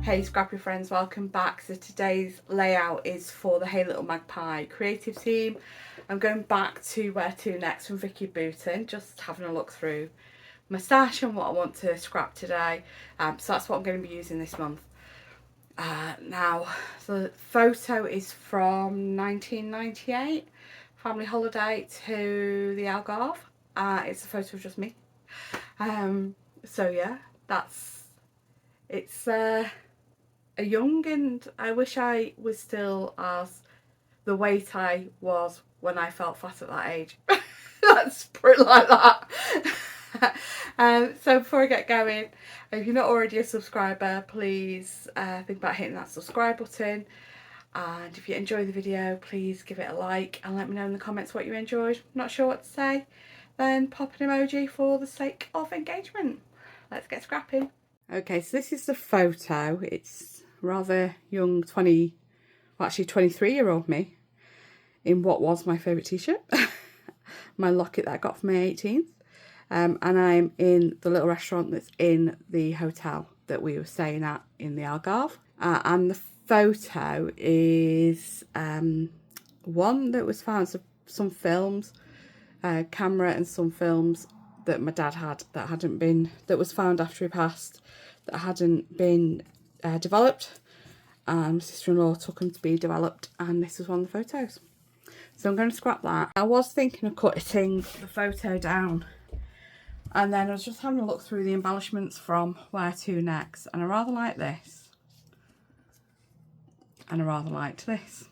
Hey Scrappy friends, welcome back. So today's layout is for the Hey Little Magpie creative team. I'm going back to Where To Next from Vicky Booton, just having a look through my stash and what I want to scrap today. So that's what I'm going to be using this month. Now, the photo is from 1998, family holiday to the Algarve. It's a photo of just me. So yeah, it's a young, and I wish I was still as the weight I was when I felt fat at that age. Let's put it like that. So before I get going, if you're not already a subscriber, please think about hitting that subscribe button, and if you enjoy the video, please give it a like and let me know in the comments what you enjoyed. Not sure what to say, then pop an emoji for the sake of engagement. Let's get scrapping. Okay, so this is the photo. It's rather young 23-year-old me in what was my favourite t-shirt. My locket that I got for my 18th. And I'm in the little restaurant that's in the hotel that we were staying at in the Algarve. And the photo is one that was found, some films, camera and some films that my dad had that was found after he passed, that hadn't been developed. And my sister-in-law took them to be developed, and this was one of the photos. So I'm going to scrap that. I was thinking of cutting the photo down, and then I was just having a look through the embellishments from Where To Next, and I rather like this, and I rather liked this.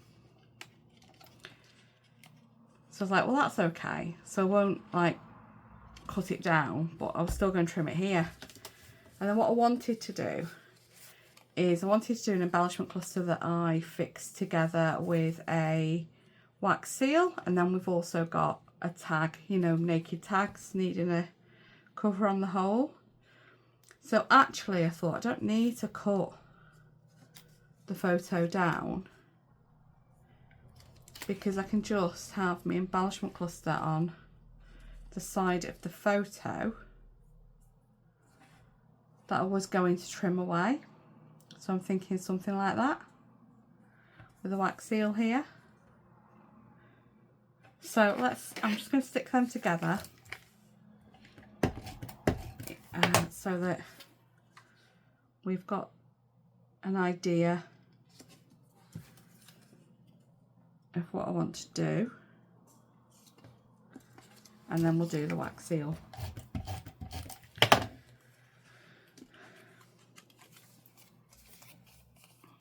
So I was like, well, that's okay. So I won't like cut it down, but I was still going to trim it here. And then what I wanted to do is I wanted to do an embellishment cluster that I fixed together with a wax seal, and then we've also got a tag, you know, naked tags needing a cover on the hole. So actually I thought I don't need to cut the photo down, because I can just have my embellishment cluster on the side of the photo that I was going to trim away. So I'm thinking something like that with a wax seal here. So I'm just going to stick them together so that we've got an idea of what I want to do, and then we'll do the wax seal.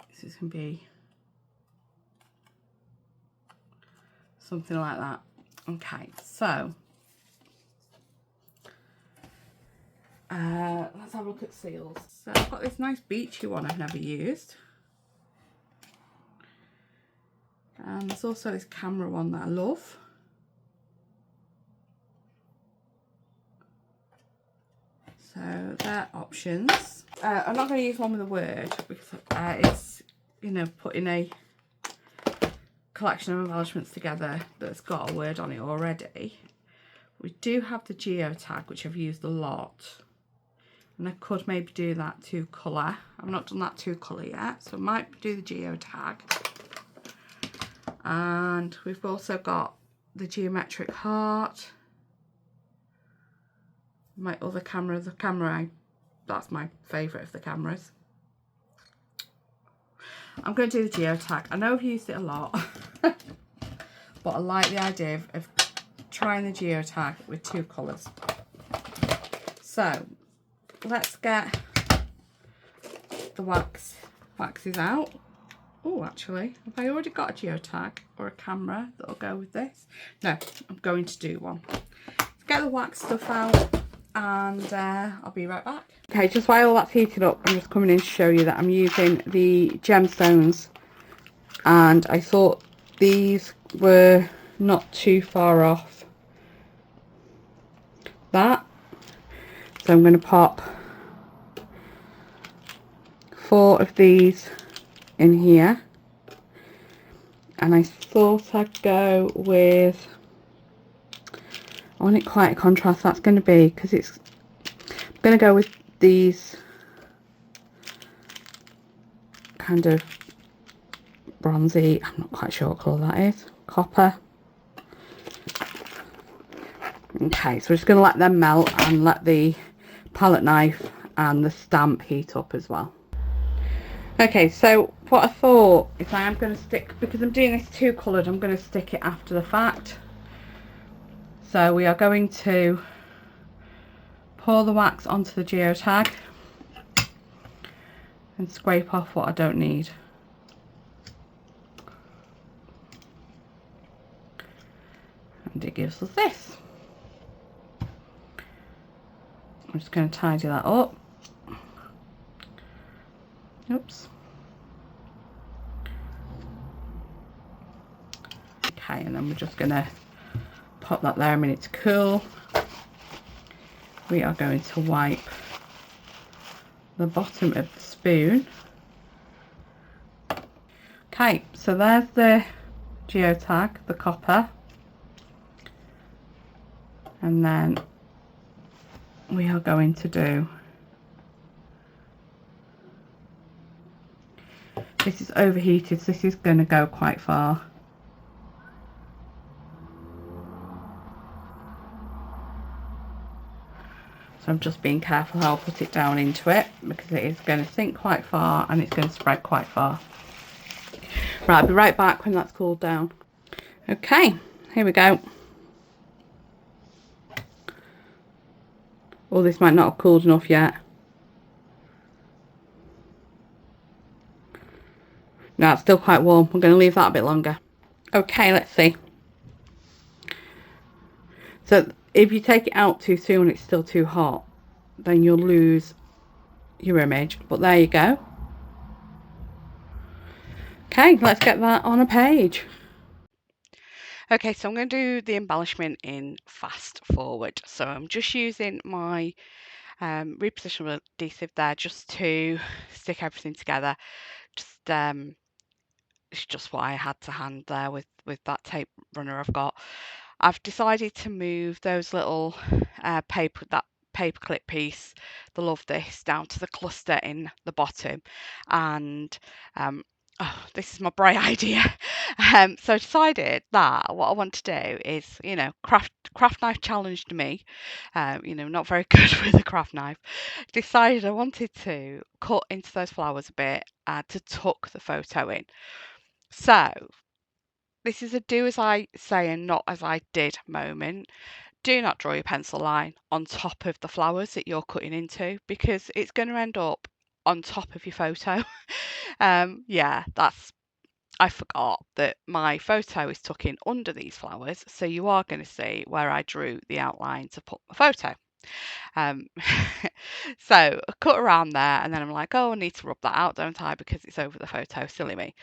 This is going to be something like that. Okay, so let's have a look at seals. So I've got this nice beachy one I've never used, and there's also this camera one that I love. So they're options. I'm not going to use one with a word, because it's, you know, putting a collection of embellishments together that's got a word on it already. We do have the geotag, which I've used a lot, and I could maybe do that 2-colour. I've not done that 2-colour yet, so I might do the geotag. And we've also got the geometric heart. My other camera, that's my favourite of the cameras. I'm going to do the geotag. I know I've used it a lot, but I like the idea of trying the geotag with 2 colours. So let's get the waxes out. Oh, actually, have I already got a geotag or a camera that'll go with this? No, I'm going to do one. Let's get the wax stuff out, and I'll be right back. Okay, just while all that's heating up, I'm just coming in to show you that I'm using the gemstones, and I thought these were not too far off that. So I'm going to pop 4 of these in here, and I thought I'd go with, I want it quite a contrast that's going to be, because I'm going to go with these kind of bronzy, I'm not quite sure what colour that is, copper. Okay, so we're just going to let them melt and let the palette knife and the stamp heat up as well. Okay, so what I thought is I am going to stick, because I'm doing this two coloured, I'm going to stick it after the fact. So we are going to pour the wax onto the geotag and scrape off what I don't need. And it gives us this. I'm just going to tidy that up. Oops. Okay, and then we're just going to pop that there a minute to cool. We are going to wipe the bottom of the spoon. Okay, so there's the geotag, the copper. And then we are going to do, this is overheated, so this is going to go quite far. So I'm just being careful how I put it down into it, because it is going to sink quite far and it's going to spread quite far. Right, I'll be right back when that's cooled down. Okay, here we go. Oh, this might not have cooled enough yet. No, it's still quite warm. I'm going to leave that a bit longer. Okay, let's see. So if you take it out too soon and it's still too hot, then you'll lose your image. But there you go. Okay, let's get that on a page. Okay, so I'm going to do the embellishment in fast forward. So I'm just using my repositionable adhesive there just to stick everything together. It's just what I had to hand there with that tape runner I've got. I've decided to move those little paper clip piece, the Love This, down to the cluster in the bottom, and oh, this is my bright idea. So I decided that what I want to do is, you know, craft knife challenged me, you know, not very good with a craft knife. Decided I wanted to cut into those flowers a bit to tuck the photo in. So this is a do as I say and not as I did moment. Do not draw your pencil line on top of the flowers that you're cutting into, because it's going to end up on top of your photo. Yeah, I forgot that my photo is tucked in under these flowers, so you are going to see where I drew the outline to put my photo. So I cut around there, and then I'm like, oh, I need to rub that out, don't I, because it's over the photo. Silly me.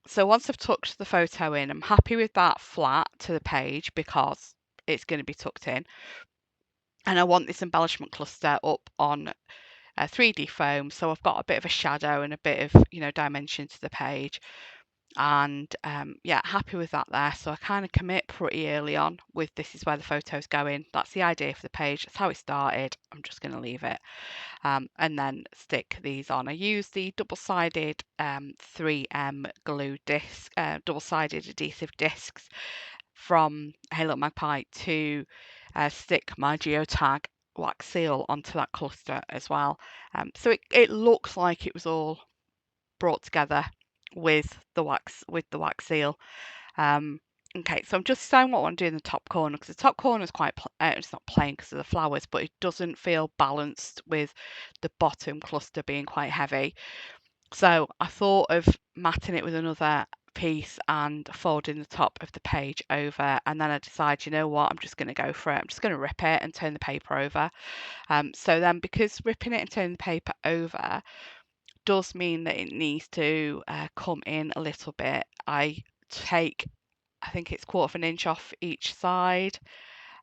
So once I've tucked the photo in, I'm happy with that flat to the page because it's going to be tucked in. And I want this embellishment cluster up on 3D foam, so I've got a bit of a shadow and a bit of, you know, dimension to the page. And yeah, happy with that there. So I kind of commit pretty early on with this is where the photo's going. That's the idea for the page. That's how it started. I'm just going to leave it and then stick these on. I use the double-sided 3M glue disc, double-sided adhesive discs from Halo Magpie to stick my geotag wax seal onto that cluster as well. So it looks like it was all brought together with the wax seal. Okay, so I'm just deciding what I want to do in the top corner, because the top corner is quite it's not plain because of the flowers, but it doesn't feel balanced with the bottom cluster being quite heavy. So I thought of matting it with another piece and folding the top of the page over, and then I decided, you know what, I'm just going to go for it. I'm just going to rip it and turn the paper over. So then, because ripping it and turning the paper over does mean that it needs to come in a little bit, I think it's 1/4 of an inch off each side.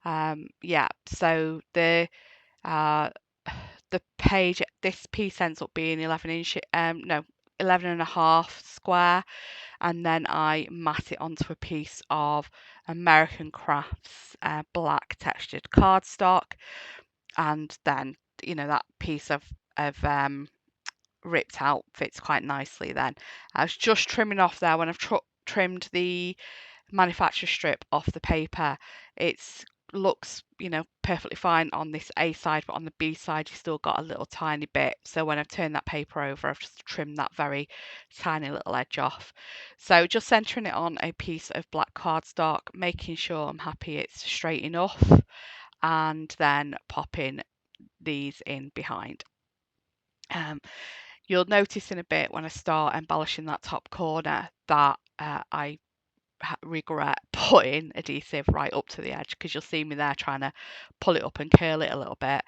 Yeah, so the page, this piece ends up being 11 and a half square, and then I mat it onto a piece of American Crafts black textured cardstock, and then, you know, that piece of ripped out, fits quite nicely then. I was just trimming off there when I've trimmed the manufacturer strip off the paper. It's looks, you know, perfectly fine on this A side, but on the B side you still got a little tiny bit. So when I've turned that paper over, I've just trimmed that very tiny little edge off. So just centering it on a piece of black cardstock, making sure I'm happy it's straight enough, and then popping these in behind. You'll notice in a bit when I start embellishing that top corner that I regret putting adhesive right up to the edge, because you'll see me there trying to pull it up and curl it a little bit.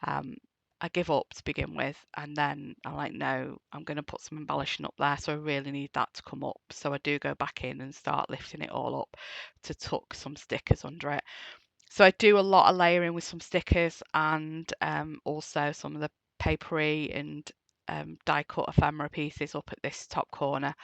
I give up to begin with, and then I'm like, no, I'm going to put some embellishing up there, so I really need that to come up. So I do go back in and start lifting it all up to tuck some stickers under it. So I do a lot of layering with some stickers, and also some of the papery and die cut ephemera pieces up at this top corner.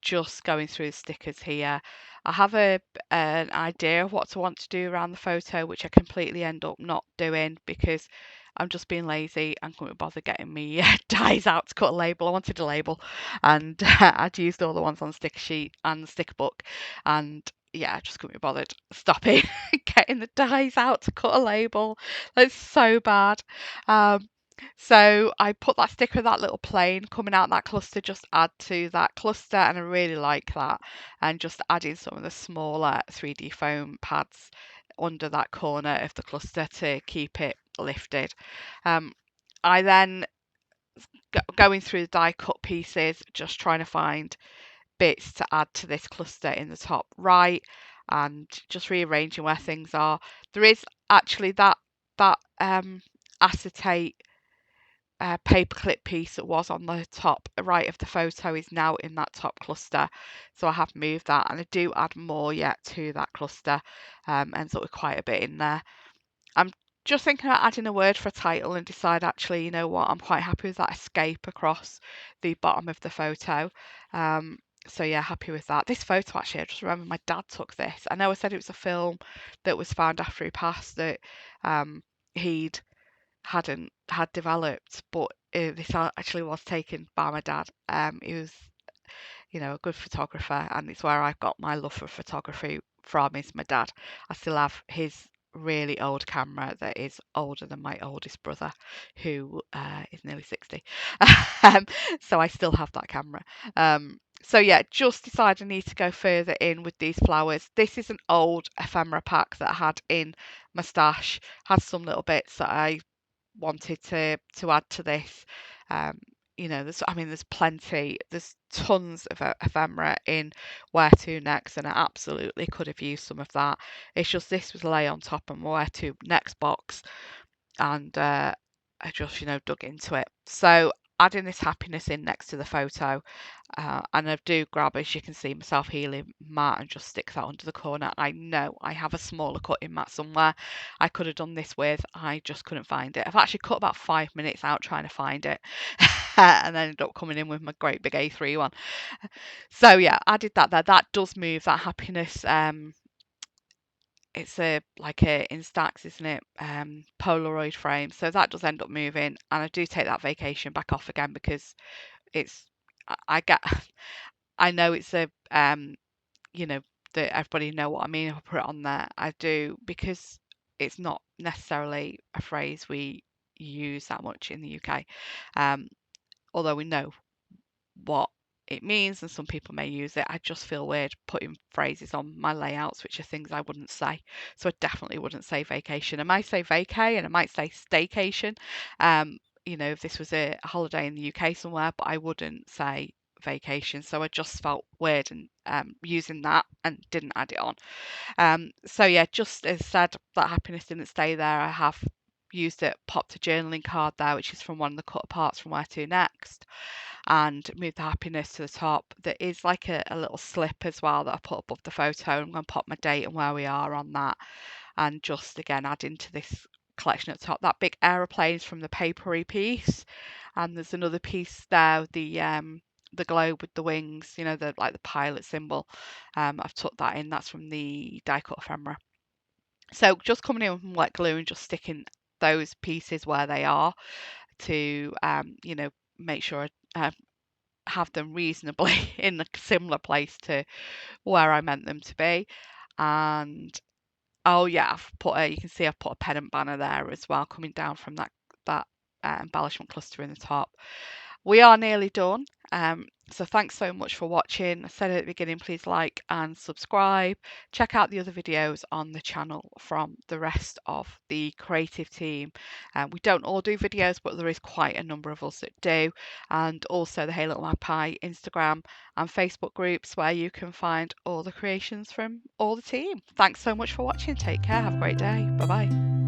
Just going through the stickers here. I have an idea of what I want to do around the photo, which I completely end up not doing because I'm just being lazy and couldn't bother getting me dies out to cut a label. I wanted a label, and I'd used all the ones on the sticker sheet and the sticker book, and yeah, I just couldn't be bothered stopping getting the dies out to cut a label. That's so bad. So I put that sticker of that little plane coming out that cluster, just add to that cluster, and I really like that. And just adding some of the smaller 3D foam pads under that corner of the cluster to keep it lifted. I then going through the die cut pieces, just trying to find bits to add to this cluster in the top right, and just rearranging where things are. There is actually that acetate paperclip piece that was on the top right of the photo is now in that top cluster, so I have moved that, and I do add more yet to that cluster. Ends up with quite a bit in there. I'm just thinking about adding a word for a title and decide, actually, you know what, I'm quite happy with that escape across the bottom of the photo. So yeah, happy with that. This photo, actually, I just remember my dad took this. I know I said it was a film that was found after he passed, that he'd hadn't had developed, but this actually was taken by my dad. He was, you know, a good photographer, and it's where I've got my love for photography from, is my dad. I still have his really old camera that is older than my oldest brother, who is nearly 60. So I still have that camera. So yeah, just decided I need to go further in with these flowers. This is an old ephemera pack that I had in my stash. Had some little bits that I wanted to add to this. You know, there's plenty, there's tons of ephemera in Where To Next, and I absolutely could have used some of that. It's just this was lay on top of my Where To Next box, and I just, you know, dug into it. So adding this happiness in next to the photo, and I do grab, as you can see, my self-healing mat and just stick that under the corner. I know I have a smaller cutting mat somewhere I could have done this with. I just couldn't find it. I've actually cut about 5 minutes out trying to find it and then ended up coming in with my great big A3 one. So yeah, I did that there. That does move, that happiness. It's like a Instax, isn't it? Polaroid frame. So that does end up moving, and I do take that vacation back off again because it's I get I know it's a you know, that everybody know what I mean if I put it on there. I do, because it's not necessarily a phrase we use that much in the UK. Although we know what it means and some people may use it, I just feel weird putting phrases on my layouts which are things I wouldn't say. So I definitely wouldn't say vacation. I might say vacay and I might say staycation. You know, if this was a holiday in the UK somewhere, but I wouldn't say vacation. So I just felt weird and using that, and didn't add it on. So yeah, just as said, that happiness didn't stay there. I have used it, popped a journaling card there, which is from one of the cut parts from Where To Next, and moved the happiness to the top. There is like a little slip as well that I put above the photo. I'm going to pop my date and where we are on that, and just again add into this collection at the top. That big aeroplane is from the papery piece, and there's another piece there, the globe with the wings, you know, the like the pilot symbol. I've tucked that in. That's from the die cut ephemera. So just coming in with wet glue and just sticking those pieces where they are to, you know, make sure have them reasonably in a similar place to where I meant them to be. And oh yeah, you can see I've put a pennant banner there as well, coming down from that embellishment cluster in the top. We are nearly done. So thanks so much for watching. I said at the beginning, please like and subscribe. Check out the other videos on the channel from the rest of the creative team. We don't all do videos, but there is quite a number of us that do. And also the Hey Little Magpie Instagram and Facebook groups where you can find all the creations from all the team. Thanks so much for watching. Take care. Have a great day. Bye bye.